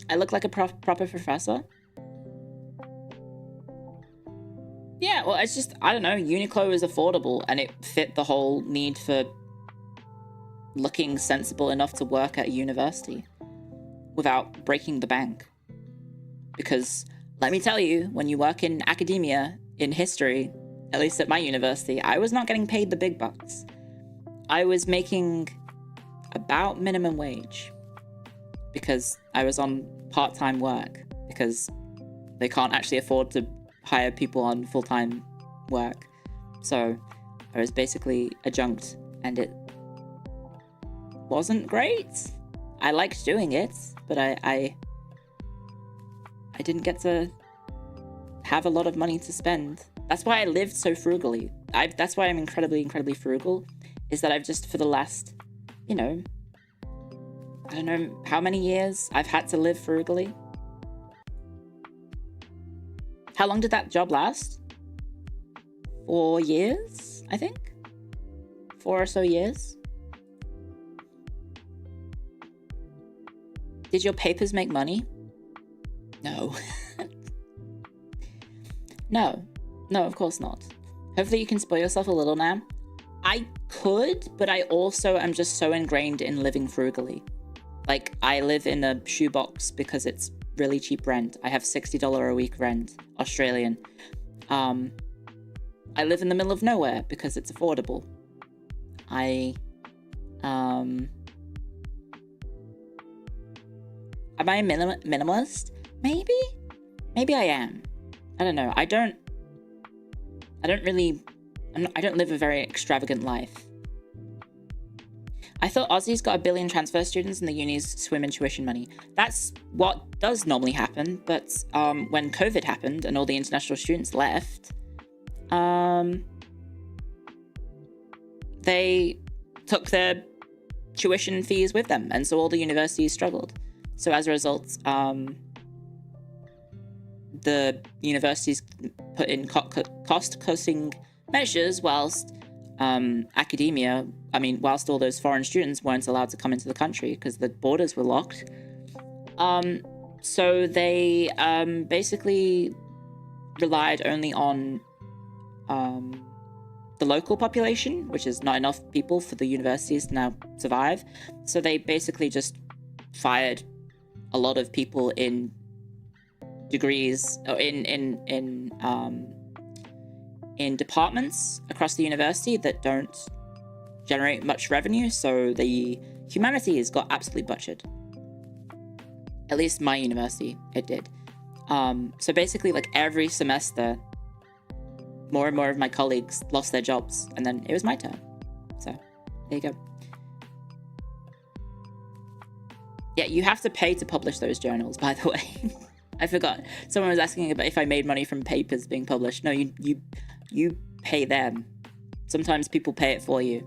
I look like a proper professor. Yeah, well, it's just, I don't know, Uniqlo is affordable and it fit the whole need for looking sensible enough to work at a university without breaking the bank. Because let me tell you, when you work in academia, in history, at least at my university, I was not getting paid the big bucks. I was making about minimum wage because I was on part-time work because they can't actually afford to hire people on full-time work. So I was basically adjunct and it wasn't great. I liked doing it, but I didn't get to have a lot of money to spend. That's why I lived so frugally. That's why I'm incredibly frugal, is that I've just, for the last, you know, I don't know how many years I've had to live frugally. How long did that job last? 4 years, I think? 4 or so years? Did your papers make money? No. No, of course not. Hopefully you can spoil yourself a little now. I could, but I also am just so ingrained in living frugally. Like, I live in a shoebox because it's really cheap rent. I have $60 a week rent, Australian. I live in the middle of nowhere because it's affordable. Am I a minimalist? Maybe I am. I don't know. I don't live a very extravagant life. I thought Aussies got 1 billion transfer students and the unis swim in tuition money. That's what does normally happen, but when COVID happened and all the international students left, they took their tuition fees with them, and so all the universities struggled. So as a result, the universities put in cost-cutting measures whilst whilst all those foreign students weren't allowed to come into the country because the borders were locked. So they basically relied only on the local population, which is not enough people for the universities to now survive. So they basically just fired a lot of people in degrees, or in departments across the university that don't generate much revenue. So the humanities got absolutely butchered. At least my university, it did. So basically, like, every semester, more and more of my colleagues lost their jobs, and then it was my turn. So there you go. Yeah, you have to pay to publish those journals, by the way. I forgot. Someone was asking about if I made money from papers being published. No, you pay them. Sometimes people pay it for you.